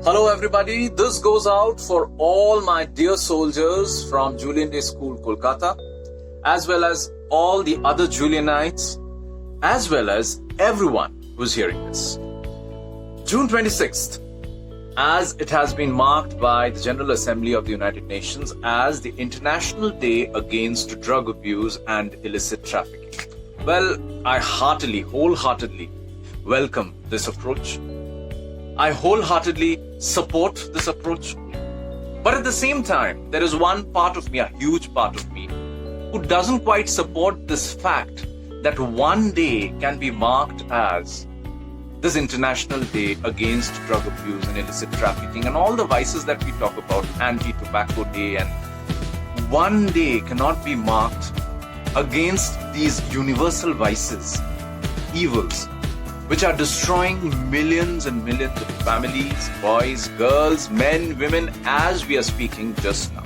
Hello everybody, this goes out for all my dear soldiers from Julien Day School, Kolkata, as well as all the other Julienites, as well as everyone who's hearing this. June 26th, as it has been marked by the General Assembly of the United Nations as the International Day Against Drug Abuse and Illicit Trafficking. Well, I wholeheartedly welcome this approach. I wholeheartedly support this approach. But at the same time, there is one part of me, a huge part of me, who doesn't quite support this fact that one day can be marked as this International Day Against Drug Abuse and Illicit Trafficking and all the vices that we talk about, Anti-Tobacco Day, and one day cannot be marked against these universal vices, evils, which are destroying millions and millions of families, boys, girls, men, women, as we are speaking just now.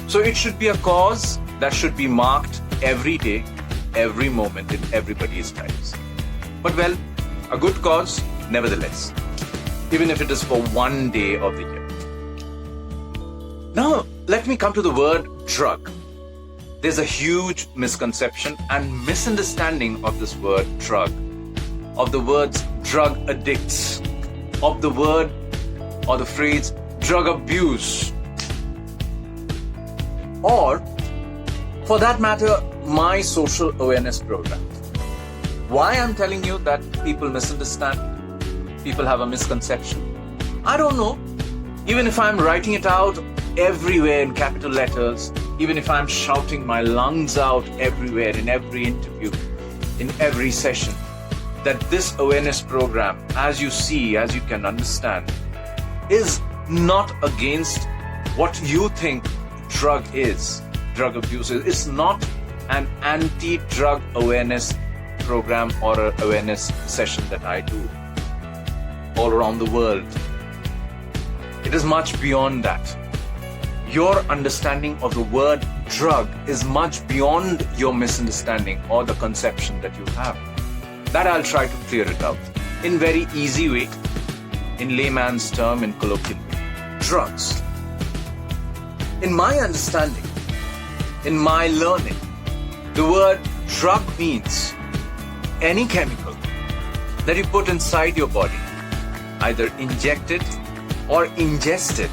So it should be a cause that should be marked every day, every moment in everybody's lives. But well, a good cause, nevertheless, even if it is for one day of the year. Now, let me come to the word drug. There's a huge misconception and misunderstanding of this word drug, of the words drug addicts, of the word or the phrase drug abuse, or for that matter, my social awareness program. Why I'm telling you that people misunderstand, people have a misconception, I don't know. Even if I'm writing it out everywhere in capital letters, even if I'm shouting my lungs out everywhere in every interview, in every session, that this awareness program, as you see, as you can understand, is not against what you think drug is, drug abuse is. It's not an anti-drug awareness program or an awareness session that I do all around the world. It is much beyond that. Your understanding of the word drug is much beyond your misunderstanding or the conception that you have. That I'll try to clear it out in very easy way, in layman's term, in colloquial way. Drugs. In my understanding, in my learning, the word drug means any chemical that you put inside your body, either inject it or ingest it.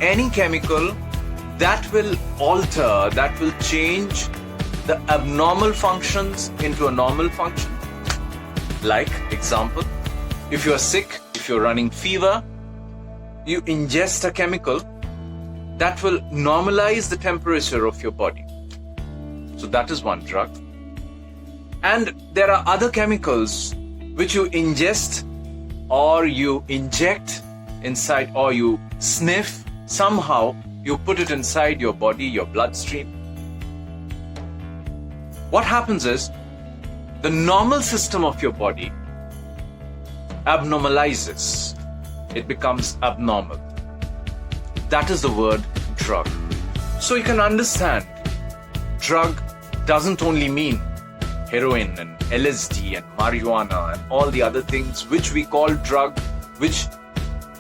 Any chemical that will alter, that will change the abnormal functions into a normal function. Like, example, if you are sick, if you're running fever, you ingest a chemical that will normalize the temperature of your body. So that is one drug. And there are other chemicals which you ingest or you inject inside or you sniff, somehow you put it inside your body, your bloodstream. What happens is, the normal system of your body abnormalizes. It becomes abnormal. That is the word drug. So you can understand, drug doesn't only mean heroin and LSD and marijuana and all the other things which we call drug, which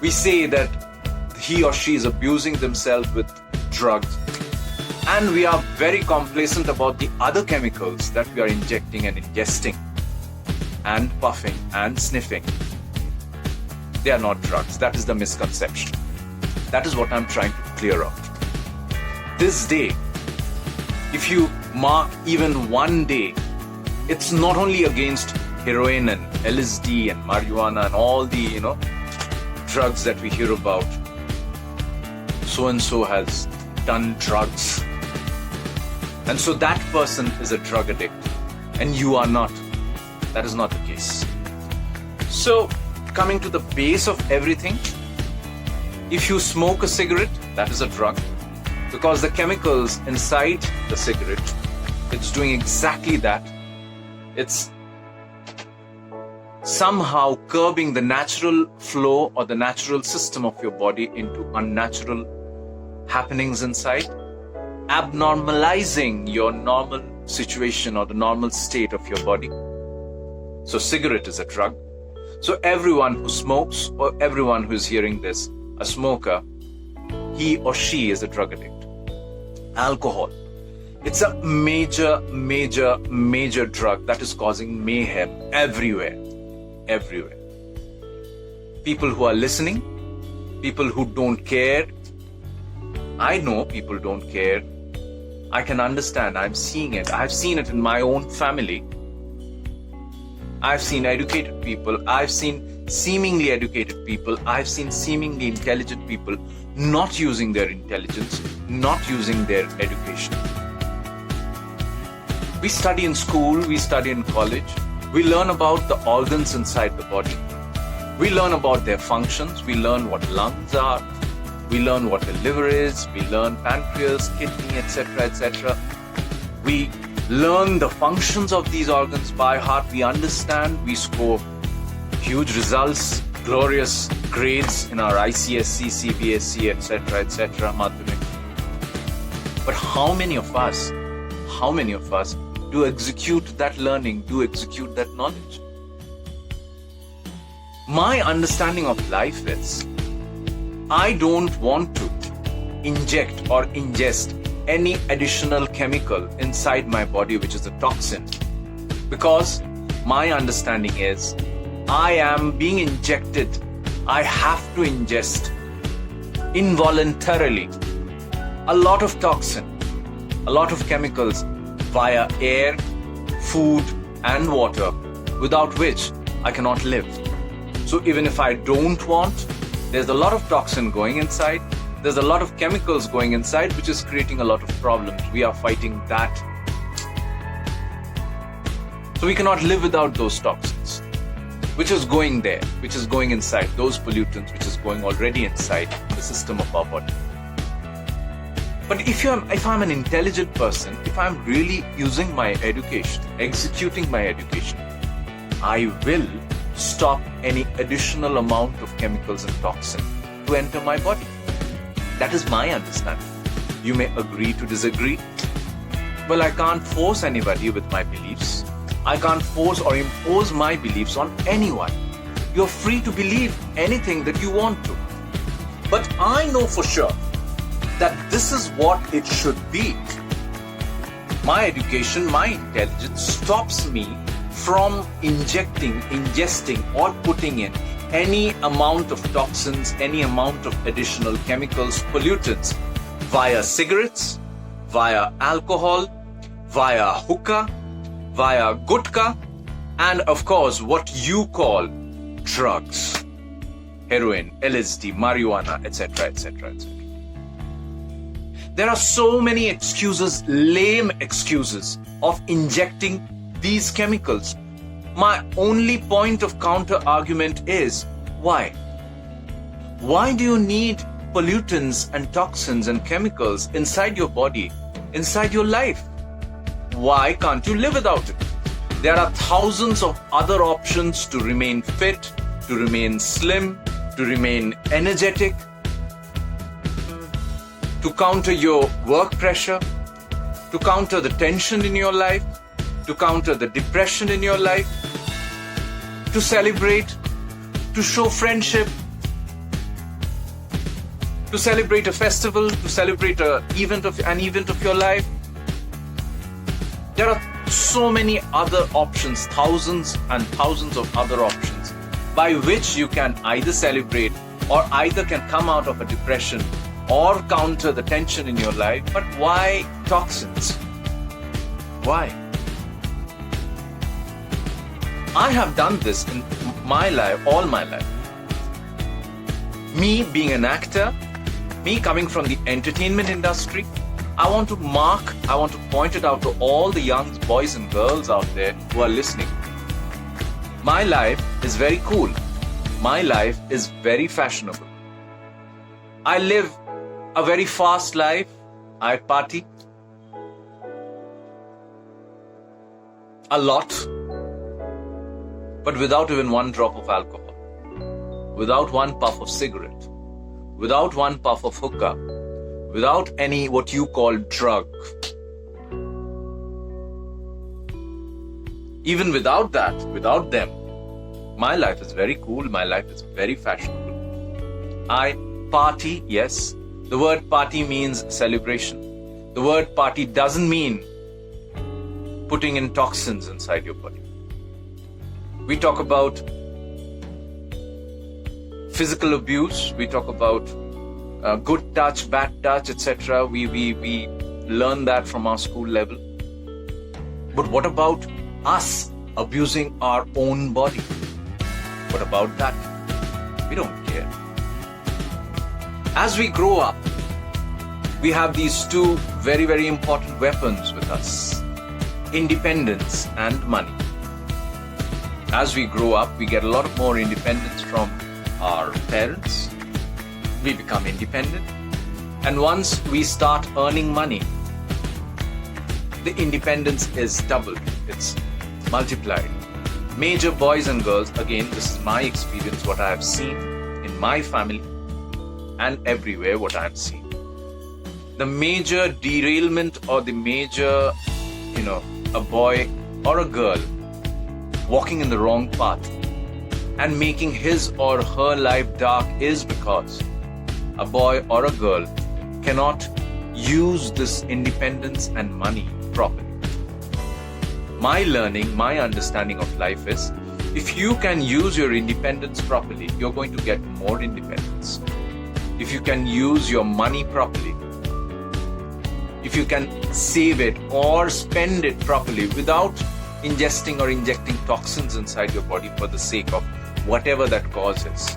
we say that he or she is abusing themselves with drugs. And we are very complacent about the other chemicals that we are injecting and ingesting and puffing and sniffing. They are not drugs. That is the misconception. That is what I'm trying to clear out. This day, if you mark even one day, it's not only against heroin and LSD and marijuana and all the, drugs that we hear about. So-and-so has done drugs. And so that person is a drug addict and you are not. That is not the case. So coming to the base of everything, if you smoke a cigarette, that is a drug, because the chemicals inside the cigarette, it's doing exactly that. It's somehow curbing the natural flow or the natural system of your body into unnatural happenings inside, abnormalizing your normal situation or the normal state of your body. So cigarette is a drug. So everyone who smokes or everyone who is hearing this, a smoker, he or she is a drug addict. Alcohol. It's a major drug that is causing mayhem everywhere. Everywhere. People who are listening, people who don't care. I know people don't care. I can understand. I'm seeing it. I've seen it in my own family. I've seen educated people. I've seen seemingly educated people. I've seen seemingly intelligent people not using their intelligence, not using their education. We study in school, we study in college. We learn about the organs inside the body. We learn about their functions. We learn what lungs are. We learn what the liver is. We learn pancreas, kidney, etc., etc. We learn the functions of these organs by heart. We understand. We score huge results, glorious grades in our ICSE, CBSE, etc., etc., Madhyamik. But how many of us do execute that learning, do execute that knowledge? My understanding of life is, I don't want to inject or ingest any additional chemical inside my body which is a toxin, because my understanding is I am being injected, I have to ingest involuntarily a lot of toxin, a lot of chemicals via air, food and water, without which I cannot live. So even if I don't want, there's a lot of toxin going inside, there's a lot of chemicals going inside, which is creating a lot of problems. We are fighting that. So we cannot live without those toxins, which is going there, which is going inside, those pollutants, which is going already inside the system of our body. But if I'm an intelligent person, if I'm really using my education, executing my education, I will stop any additional amount of chemicals and toxin to enter my body. That is my understanding. You may agree to disagree. Well, I can't force anybody with my beliefs. I can't force or impose my beliefs on anyone. You're free to believe anything that you want to. But I know for sure that this is what it should be. My education, my intelligence stops me from ingesting or putting in any amount of toxins, any amount of additional chemicals, pollutants via cigarettes, via alcohol, via hookah, via gutka, and of course what you call drugs, heroin, LSD, marijuana, etc., etc., etc. There are so many excuses, lame excuses of injecting these chemicals. My only point of counter argument is, why? Why do you need pollutants and toxins and chemicals inside your body, inside your life? Why can't you live without it? There are thousands of other options to remain fit, to remain slim, to remain energetic, to counter your work pressure, to counter the tension in your life, to counter the depression in your life, to celebrate, to show friendship, to celebrate a festival, to celebrate an event of your life. There are so many other options, thousands and thousands of other options by which you can either celebrate or either can come out of a depression or counter the tension in your life. But why toxins? Why? I have done this in my life, all my life. Me being an actor, me coming from the entertainment industry, I want to point it out to all the young boys and girls out there who are listening. My life is very cool. My life is very fashionable. I live a very fast life. I party a lot, but without even one drop of alcohol, without one puff of cigarette, without one puff of hookah, without any what you call drug. Even without that, without them, My life is very cool. My life is very fashionable. I party, yes. The word party means celebration. The word party doesn't mean putting in toxins inside your body. We talk about physical abuse. We talk about good touch, bad touch, etc. We learn that from our school level. But what about us abusing our own body? What about that? We don't care. As we grow up, we have these two very, very important weapons with us: independence and money. As we grow up, we get a lot more independence from our parents. We become independent. And once we start earning money, the independence is doubled. It's multiplied. Major boys and girls, again, this is my experience, what I have seen in my family and everywhere, what I have seen. The major derailment or the major, a boy or a girl walking in the wrong path and making his or her life dark is because a boy or a girl cannot use this independence and money properly. My learning, my understanding of life is, if you can use your independence properly, you're going to get more independence. If you can use your money properly, if you can save it or spend it properly without ingesting or injecting toxins inside your body for the sake of whatever that causes,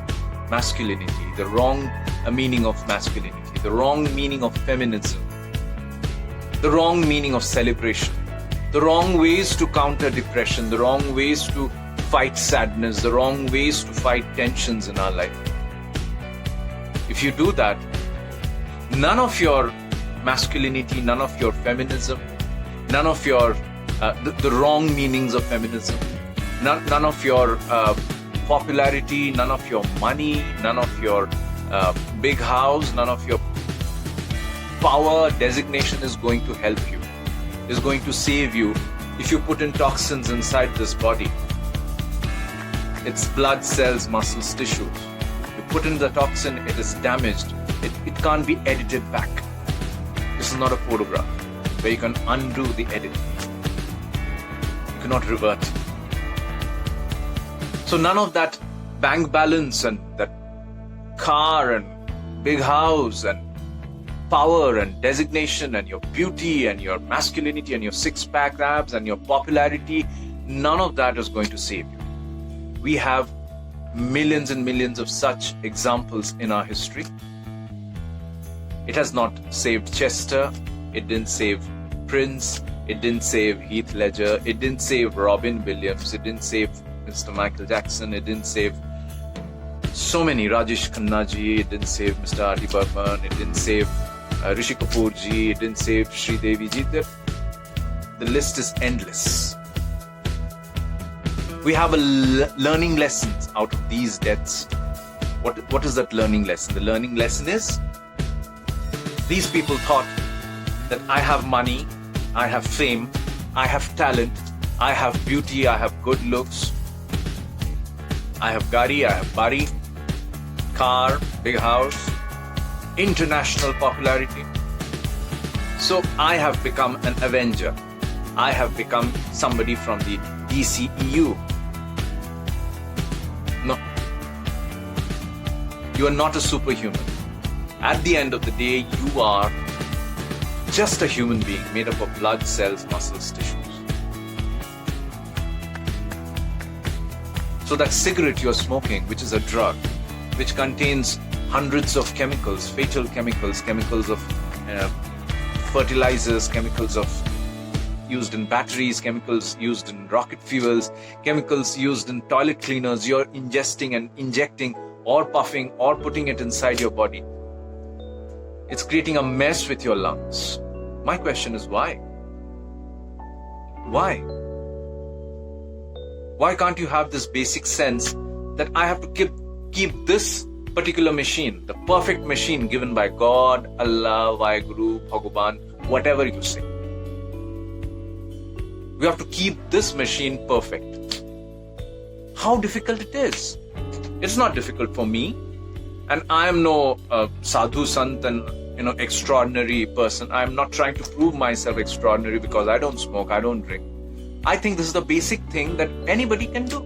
masculinity, the wrong meaning of masculinity, the wrong meaning of feminism, the wrong meaning of celebration, the wrong ways to counter depression, the wrong ways to fight sadness, the wrong ways to fight tensions in our life. If you do that, none of your masculinity, none of your feminism, none of your the wrong meanings of feminism, none of your popularity, none of your money, none of your big house, none of your power designation is going to help you, is going to save you if you put in toxins inside this body. It's blood, cells, muscles, tissues. You put in the toxin, it is damaged. It can't be edited back. This is not a photograph where you can undo the edit. You cannot revert. So none of that bank balance and that car and big house and power and designation and your beauty and your masculinity and your six-pack abs and your popularity, none of that is going to save you. We have millions and millions of such examples in our history. It has not saved Chester, it didn't save Prince, it didn't save Heath Ledger, it didn't save Robin Williams, it didn't save Mr. Michael Jackson, it didn't save so many, Rajesh Khanna ji, it didn't save Mr. R.D. Burman, it didn't save Rishi Kapoor ji, it didn't save Sri Devi ji. The list is endless. We have a learning lessons out of these deaths. What is that learning lesson? The learning lesson is, these people thought that I have money, I have fame, I have talent, I have beauty, I have good looks, I have gari, I have bari, car, big house, international popularity. So I have become an avenger. I have become somebody from the DCEU. No. You are not a superhuman. At the end of the day, you are just a human being made up of blood, cells, muscles, tissues. So that cigarette you're smoking, which is a drug, which contains hundreds of chemicals, fatal chemicals, chemicals of fertilizers, chemicals of used in batteries, chemicals used in rocket fuels, chemicals used in toilet cleaners, you're ingesting and injecting or puffing or putting it inside your body. It's creating a mess with your lungs. My question is why? Why? Why can't you have this basic sense that I have to keep this particular machine, the perfect machine given by God, Allah, Vaheguru, Bhagavan, whatever you say. We have to keep this machine perfect. how difficult it is. It's not difficult for me, and I am no sadhu sant and extraordinary person. I'm not trying to prove myself extraordinary because I don't smoke, I don't drink. I think this is the basic thing that anybody can do.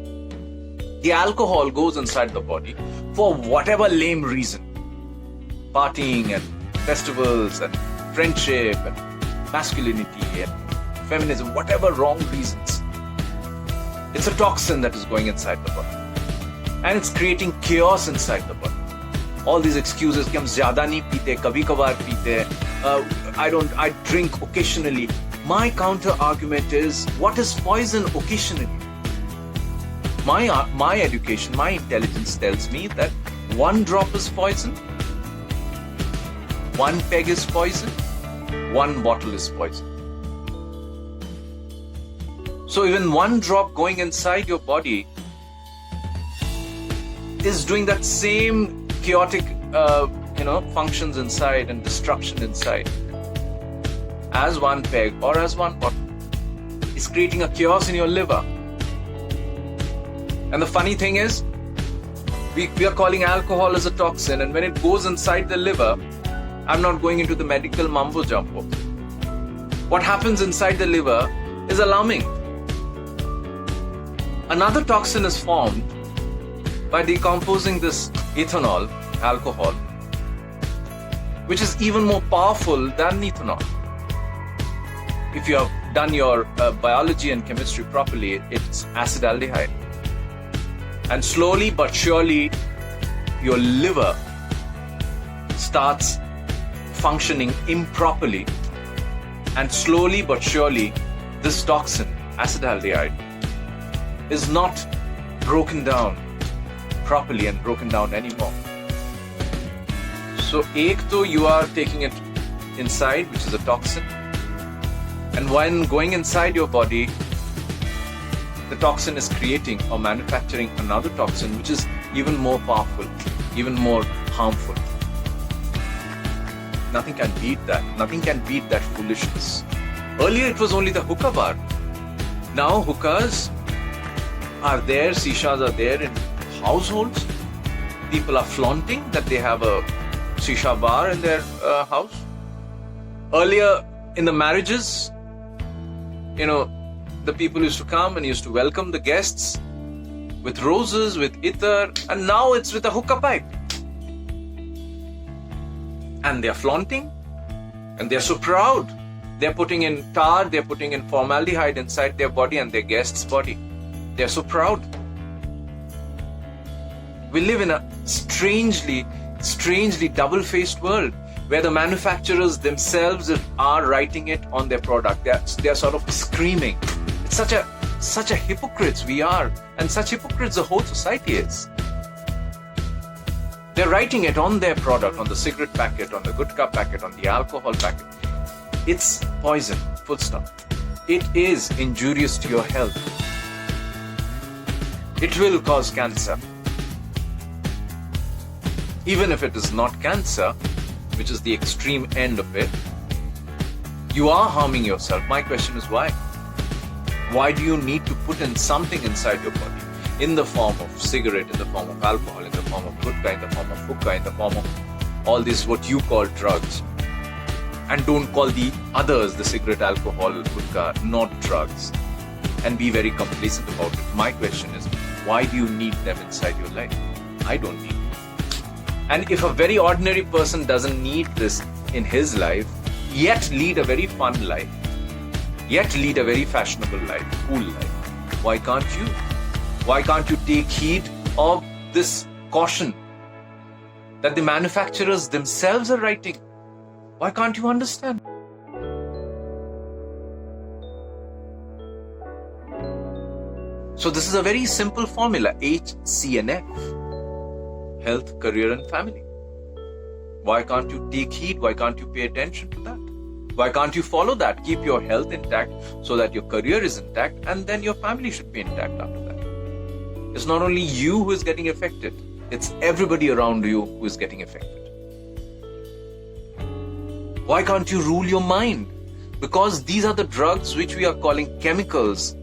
The alcohol goes inside the body for whatever lame reason. Partying and festivals and friendship and masculinity and feminism, whatever wrong reasons. It's a toxin that is going inside the body. And it's creating chaos inside the body. All these excuses, कि हम ज़्यादा नहीं पीते, कभी कभार पीते, I drink occasionally. My counter argument is, what is poison occasionally? My education, my intelligence tells me that 1 drop is poison, 1 peg is poison, 1 bottle is poison. So even 1 drop going inside your body is doing that same chaotic functions inside and destruction inside as 1 peg or as 1 bottle. It's creating a chaos in your liver. And the funny thing is, we are calling alcohol as a toxin, and when it goes inside the liver, I'm not going into the medical mumbo jumbo. What happens inside the liver is alarming. Another toxin is formed by decomposing this ethanol, alcohol, which is even more powerful than ethanol. If you have done your biology and chemistry properly, it's acetaldehyde. And slowly but surely, your liver starts functioning improperly. And slowly but surely, this toxin, acetaldehyde, is not broken down properly and broken down anymore. So, you are taking it inside, which is a toxin. And when going inside your body, the toxin is creating or manufacturing another toxin which is even more powerful, even more harmful. Nothing can beat that. Nothing can beat that foolishness. Earlier it was only the hookah bar. Now hookahs are there, shishas are there in households. People are flaunting that they have a shisha bar in their house. Earlier in the marriages, the people used to come and used to welcome the guests with roses, with ether, and now it's with a hookah pipe. And they're flaunting, and they're so proud. They're putting in tar, they're putting in formaldehyde inside their body and their guest's body. They're so proud. We live in a strangely double-faced world where the manufacturers themselves are writing it on their product. They're sort of screaming. It's such a hypocrites we are, and such hypocrites the whole society is. They're writing it on their product, on the cigarette packet, on the gutka packet, on the alcohol packet. It's poison, full stop. It is injurious to your health. It will cause cancer. Even if it is not cancer, which is the extreme end of it, you are harming yourself. My question is why? Why do you need to put in something inside your body in the form of cigarette, in the form of alcohol, in the form of gutka, in the form of hookah, in the form of all this what you call drugs, and don't call the others, the cigarette, alcohol, gutka, not drugs, and be very complacent about it? My question is, why do you need them inside your life? I don't need them. And if a very ordinary person doesn't need this in his life, yet lead a very fun life, yet lead a very fashionable life, cool life, why can't you? Why can't you take heed of this caution that the manufacturers themselves are writing? Why can't you understand? So this is a very simple formula, HCNF, health, career and family. Why can't you take heed? Why can't you pay attention to that? Why can't you follow that? Keep your health intact so that your career is intact, and then your family should be intact after that. It's not only you who is getting affected, it's everybody around you who is getting affected. Why can't you rule your mind? Because these are the drugs which we are calling chemicals,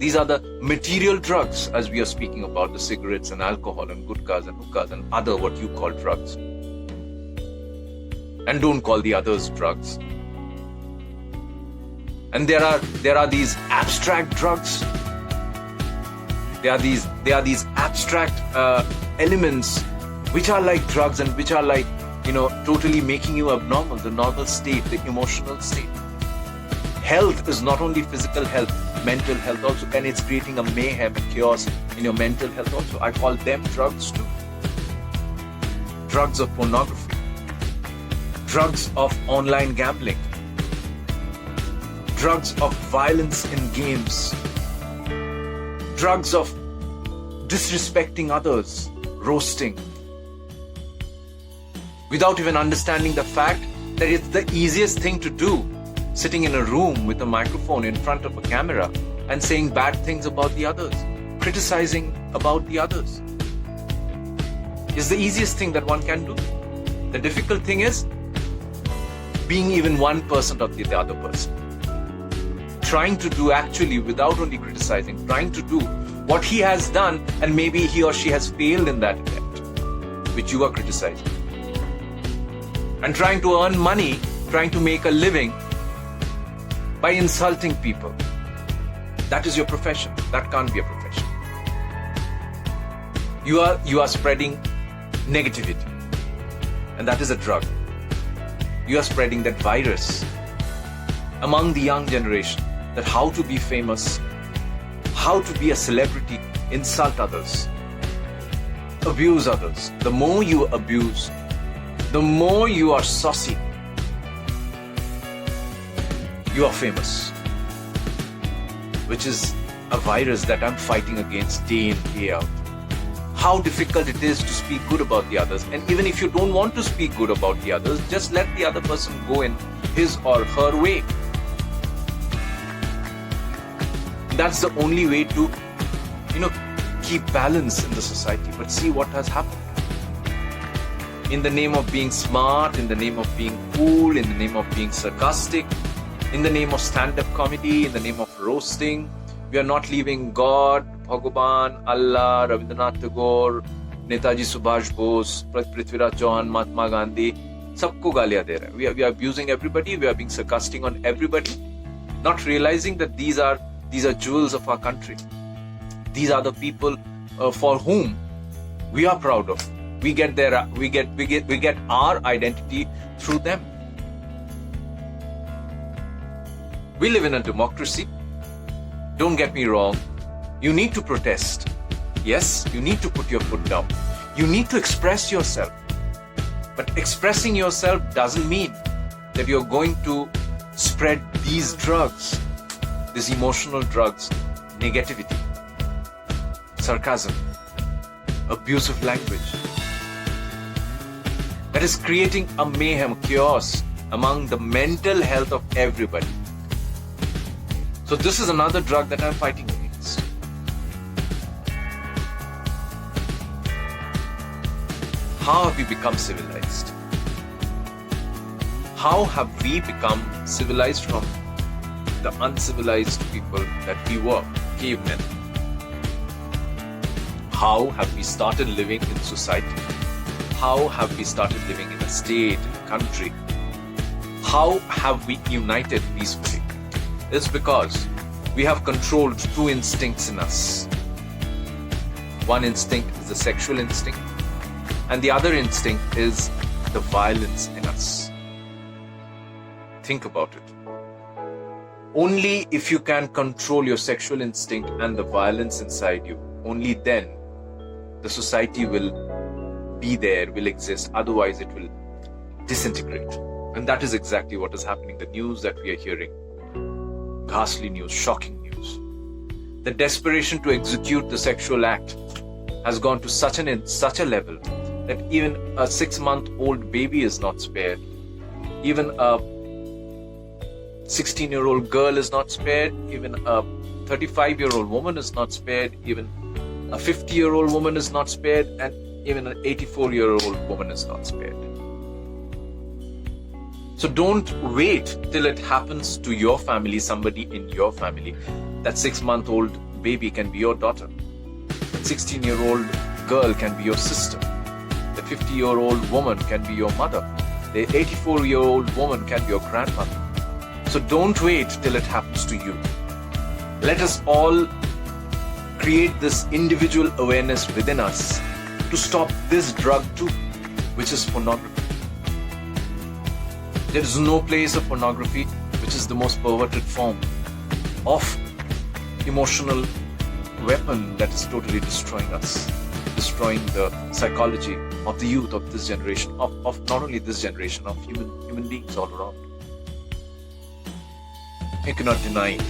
These are the material drugs, as we are speaking about the cigarettes and alcohol and gutkas and hookahs and other what you call drugs. And don't call the others drugs. And there are these abstract drugs. There are these abstract elements which are like drugs and which are like, totally making you abnormal, the normal state, the emotional state. Health is not only physical health, mental health also, and it's creating a mayhem and chaos in your mental health also. I call them drugs too. Drugs of pornography, drugs of online gambling, drugs of violence in games, drugs of disrespecting others, roasting, without even understanding the fact that it's the easiest thing to do, sitting in a room with a microphone in front of a camera and saying bad things about the others, criticizing about the others. Is the easiest thing that one can do. The difficult thing is being even 1% of the other person. Trying to do actually, without only criticizing, trying to do what he has done, and maybe he or she has failed in that attempt, which you are criticizing. And trying to earn money, trying to make a living by insulting people. That is your profession. That can't be a profession. You are spreading negativity, and that is a drug. You are spreading that virus among the young generation, that how to be famous, how to be a celebrity, insult others, abuse others. The more you abuse, the more you are saucy, you are famous, which is a virus that I'm fighting against day in, day out. How difficult it is to speak good about the others. And even if you don't want to speak good about the others, just let the other person go in his or her way. That's the only way to, keep balance in the society. But see what has happened. In the name of being smart, in the name of being cool, in the name of being sarcastic, in the name of stand-up comedy, in the name of roasting, we are not leaving God, Bhagavan, Allah, Rabindranath Tagore, Netaji Subhash Bose, Prithviraj Chauhan, Mahatma Gandhi, sabko gaaliyan de rahe. We are abusing everybody, we are being sarcastic on everybody, not realizing that these are jewels of our country. These are the people for whom we are proud of. We get our identity through them. We live in a democracy. Don't get me wrong. You need to protest. Yes, you need to put your foot down. You need to express yourself. But expressing yourself doesn't mean that you're going to spread these drugs, these emotional drugs, negativity, sarcasm, abusive language. That is creating a mayhem, chaos among the mental health of everybody. So this is another drug that I'm fighting against. How have we become civilized? How have we become civilized from the uncivilized people that we were, cavemen? How have we started living in society? How have we started living in a state, in a country? How have we united peacefully? It's because we have controlled two instincts in us. One instinct is the sexual instinct, and the other instinct is the violence in us. Think about it. Only if you can control your sexual instinct and the violence inside you, only then the society will be there, will exist. Otherwise, it will disintegrate. And that is exactly what is happening. The news that we are hearing, ghastly news, shocking news. The desperation to execute the sexual act has gone to such a level that even a 6-month-old baby is not spared. Even a 16-year-old girl is not spared. Even a 35-year-old woman is not spared. Even a 50-year-old woman is not spared. And even an 84-year-old woman is not spared. So don't wait till it happens to your family, somebody in your family. That 6-month-old baby can be your daughter. That 16-year-old girl can be your sister. The 50-year-old woman can be your mother. The 84-year-old woman can be your grandmother. So don't wait till it happens to you. Let us all create this individual awareness within us to stop this drug too, which is pornography. There is no place of pornography which is the most perverted form of emotional weapon that is totally destroying us, destroying the psychology of the youth of this generation, of not only this generation, of human beings all around. You cannot deny it,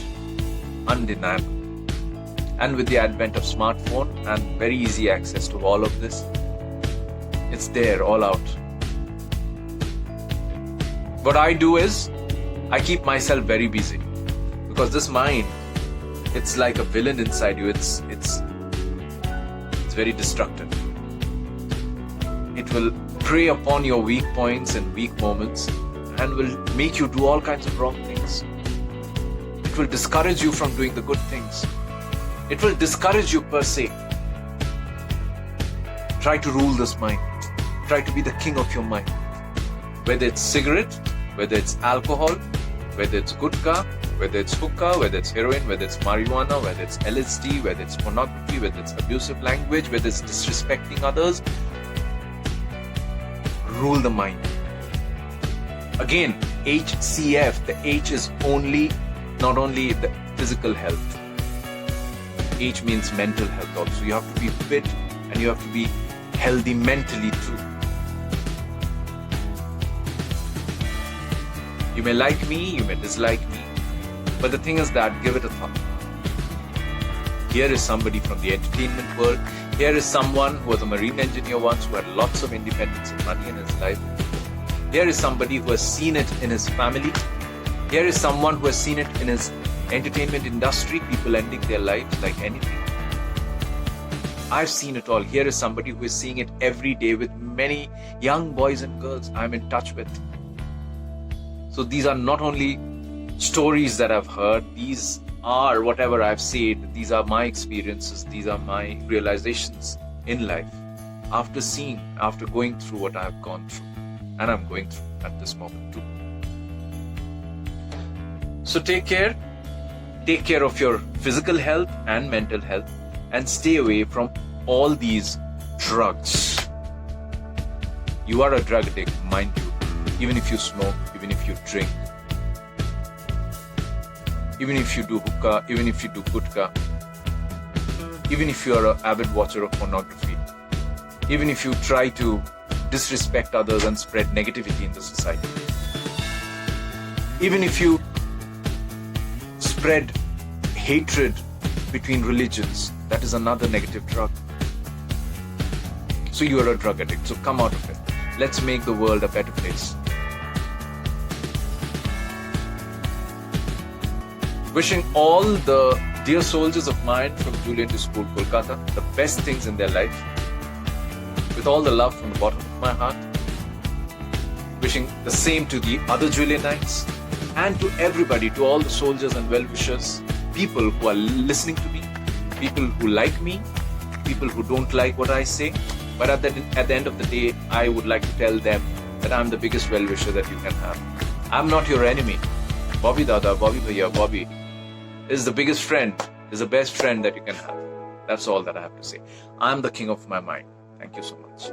undeniable. And with the advent of smartphone and very easy access to all of this, it's there all out. What I do is, I keep myself very busy, because this mind, it's like a villain inside you. It's very destructive. It will prey upon your weak points and weak moments and will make you do all kinds of wrong things. It will discourage you from doing the good things. It will discourage you per se. Try to rule this mind. Try to be the king of your mind. Whether it's cigarette, whether it's alcohol, whether it's gutka, whether it's hookah, whether it's heroin, whether it's marijuana, whether it's LSD, whether it's pornography, whether it's abusive language, whether it's disrespecting others. Rule the mind. Again, HCF, the H is not only the physical health. H means mental health also. You have to be fit and you have to be healthy mentally too. You may like me, you may dislike me, but the thing is that give it a thought. Here is somebody from the entertainment world. Here is someone who was a marine engineer once, who had lots of independence and money in his life. Here is somebody who has seen it in his family. Here is someone who has seen it in his entertainment industry, people ending their lives like anything. I've seen it all. Here is somebody who is seeing it every day with many young boys and girls I'm in touch with. So these are not only stories that I've heard, these are whatever I've said, these are my experiences, these are my realizations in life after going through what I've gone through and I'm going through at this moment too. So take care of your physical health and mental health, and stay away from all these drugs. You are a drug addict, mind you, even if you smoke, even if you drink, even if you do hookah, even if you do gutka, even if you are an avid watcher of pornography, even if you try to disrespect others and spread negativity in the society, even if you spread hatred between religions, that is another negative drug. So you are a drug addict, so come out of it. Let's make the world a better place. Wishing all the dear soldiers of mine from Julien Day School, Kolkata, the best things in their life. With all the love from the bottom of my heart. Wishing the same to the other Julienites and to everybody, to all the soldiers and well-wishers, people who are listening to me, people who like me, people who don't like what I say. But at the end of the day, I would like to tell them that I'm the biggest well-wisher that you can have. I'm not your enemy. Bobby Dada, Bobby Bhaiya, Bobby is the biggest friend, is the best friend that you can have. That's all that I have to say. I'm the king of my mind. Thank you so much.